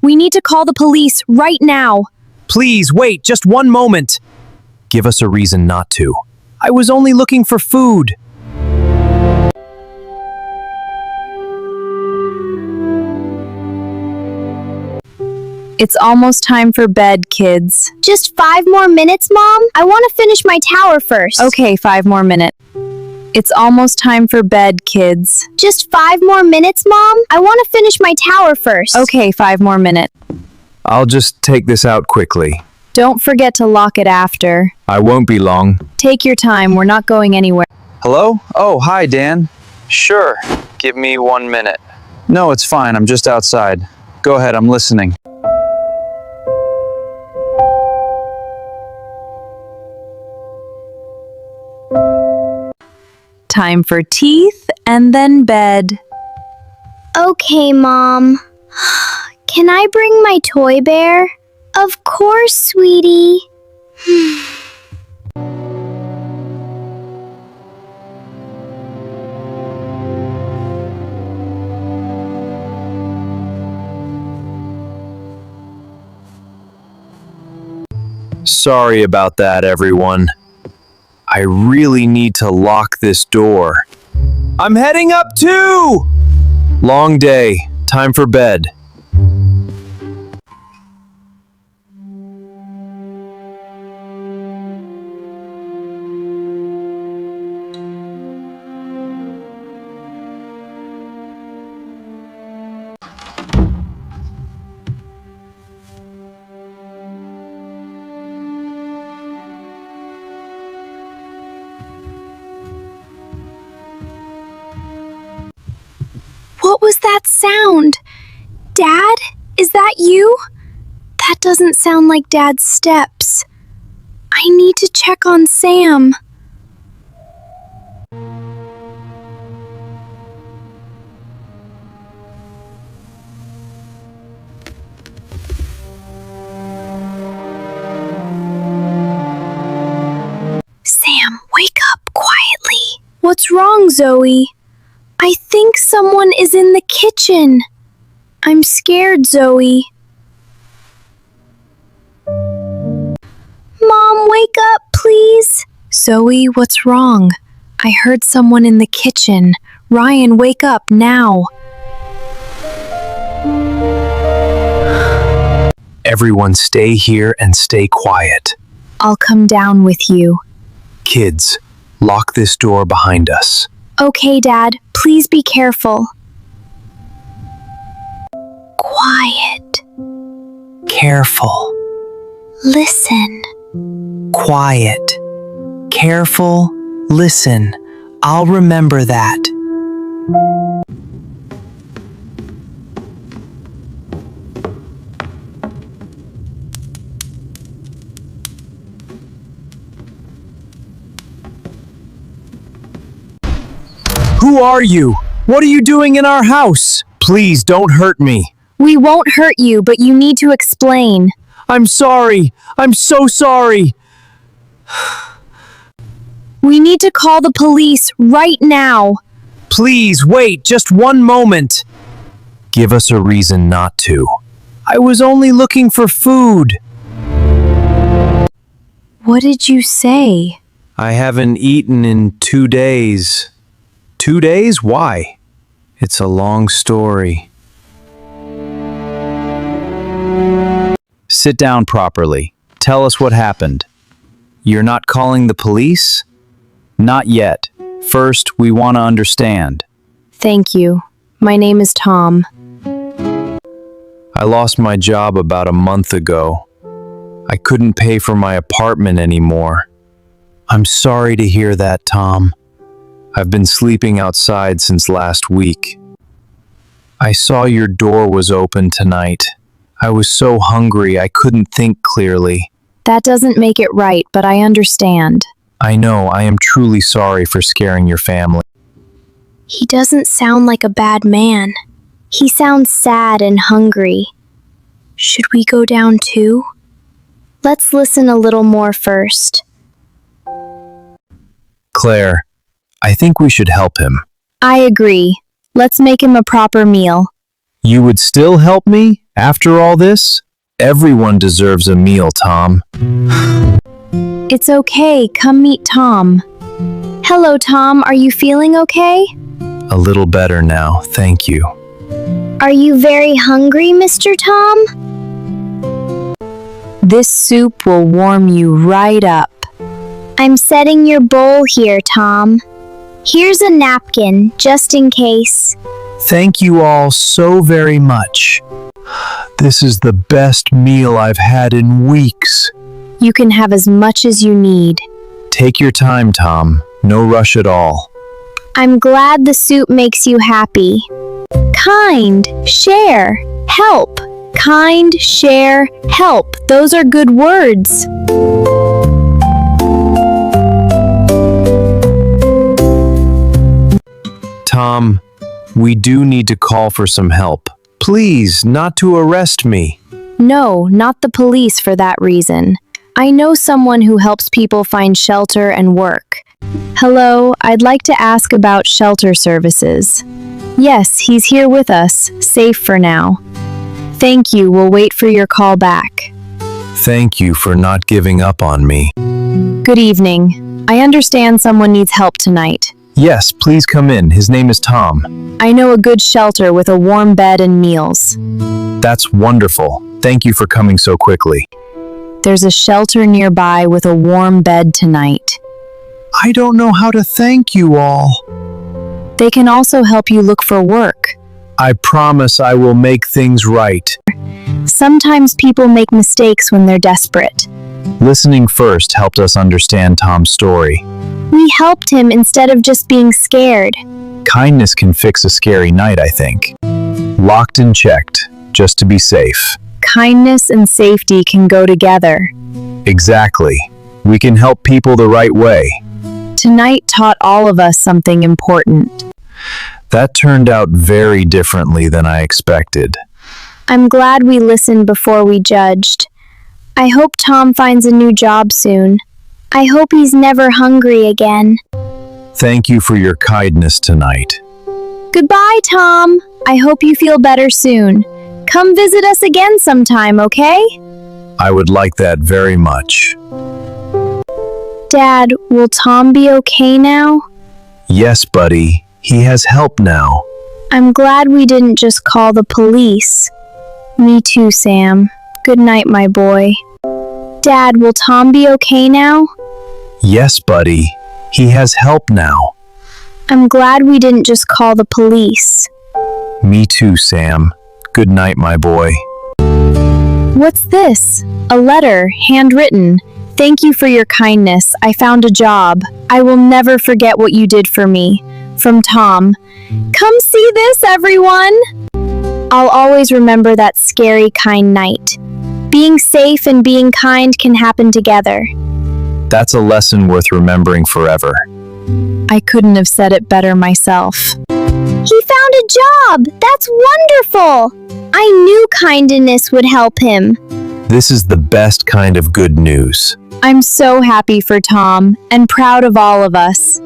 We need to call the police right now. Please, wait, just one moment. Give us a reason not to. I was only looking for food. It's almost time for bed, kids. Just 5 more minutes, Mom? I want to finish my tower first. Okay, 5 more minutes. It's almost time for bed, kids. Just 5 more minutes, Mom? I want to finish my tower first. Okay, 5 more minutes. I'll just take this out quickly. Don't forget to lock it after. I won't be long. Take your time, we're not going anywhere. Hello? Oh, hi, Dan. Sure. Give me 1 minute. No, it's fine. I'm just outside. Go ahead, I'm listening. Time for teeth and then bed. Okay, Mom. Can I bring my toy bear? Of course, sweetie. Sorry about that, everyone. I really need to lock this door. I'm heading up too! Long day. Time for bed. What was that sound? Dad? Is that you? That doesn't sound like Dad's steps. I need to check on Sam. Sam, wake up quietly. What's wrong, Zoe? I think someone is in the kitchen. I'm scared, Zoe. Mom, wake up, please. Zoe, what's wrong? I heard someone in the kitchen. Ryan, wake up now. Everyone stay here and stay quiet. I'll come down with you. Kids, lock this door behind us. Okay, Dad. Please be careful. Quiet. Careful. Listen. Quiet. Careful. Listen. I'll remember that. Who are you? What are you doing in our house? Please don't hurt me. We won't hurt you, but you need to explain. I'm sorry. I'm so sorry. We need to call the police right now. Please wait just one moment. Give us a reason not to. I was only looking for food. What did you say? I haven't eaten in 2 days. 2 days? Why? It's a long story. Sit down properly. Tell us what happened. You're not calling the police? Not yet. First, we want to understand. Thank you. My name is Tom. I lost my job about a month ago. I couldn't pay for my apartment anymore. I'm sorry to hear that, Tom. I've been sleeping outside since last week. I saw your door was open tonight. I was so hungry I couldn't think clearly. That doesn't make it right, but I understand. I know, I am truly sorry for scaring your family. He doesn't sound like a bad man. He sounds sad and hungry. Should we go down too? Let's listen a little more first. Claire, I think we should help him. I agree. Let's make him a proper meal. You would still help me? After all this, everyone deserves a meal, Tom. It's okay, come meet Tom. Hello, Tom. Are you feeling okay? A little better now, thank you. Are you very hungry, Mr. Tom? This soup will warm you right up. I'm setting your bowl here, Tom. Here's a napkin, just in case. Thank you all so very much. This is the best meal I've had in weeks. You can have as much as you need. Take your time, Tom. No rush at all. I'm glad the soup makes you happy. Kind, share, help. Kind, share, help. Those are good words. Tom, we do need to call for some help. Please, not to arrest me. No, not the police for that reason. I know someone who helps people find shelter and work. Hello, I'd like to ask about shelter services. Yes, he's here with us, safe for now. Thank you, we'll wait for your call back. Thank you for not giving up on me. Good evening. I understand someone needs help tonight. Yes, please come in. His name is Tom. I know a good shelter with a warm bed and meals. That's wonderful. Thank you for coming so quickly. There's a shelter nearby with a warm bed tonight. I don't know how to thank you all. They can also help you look for work. I promise I will make things right. Sometimes people make mistakes when they're desperate. Listening first helped us understand Tom's story. We helped him instead of just being scared. Kindness can fix a scary night, I think. Locked and checked, just to be safe. Kindness and safety can go together. Exactly. We can help people the right way. Tonight taught all of us something important. That turned out very differently than I expected. I'm glad we listened before we judged. I hope Tom finds a new job soon. I hope he's never hungry again. Thank you for your kindness tonight. Goodbye, Tom. I hope you feel better soon. Come visit us again sometime, okay? I would like that very much. Dad, will Tom be okay now? Yes, buddy. He has help now. I'm glad we didn't just call the police. Me too, Sam. Good night, my boy. Dad, will Tom be okay now? Yes, buddy. He has help now. I'm glad we didn't just call the police. Me too, Sam. Good night, my boy. What's this? A letter, handwritten. Thank you for your kindness. I found a job. I will never forget what you did for me. From Tom. Come see this, everyone! I'll always remember that scary, kind night. Being safe and being kind can happen together. That's a lesson worth remembering forever. I couldn't have said it better myself. He found a job! That's wonderful! I knew kindness would help him. This is the best kind of good news. I'm so happy for Tom and proud of all of us.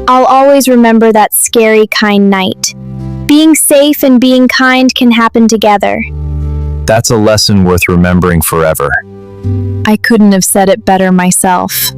I'll always remember that scary, kind night. Being safe and being kind can happen together. That's a lesson worth remembering forever. I couldn't have said it better myself.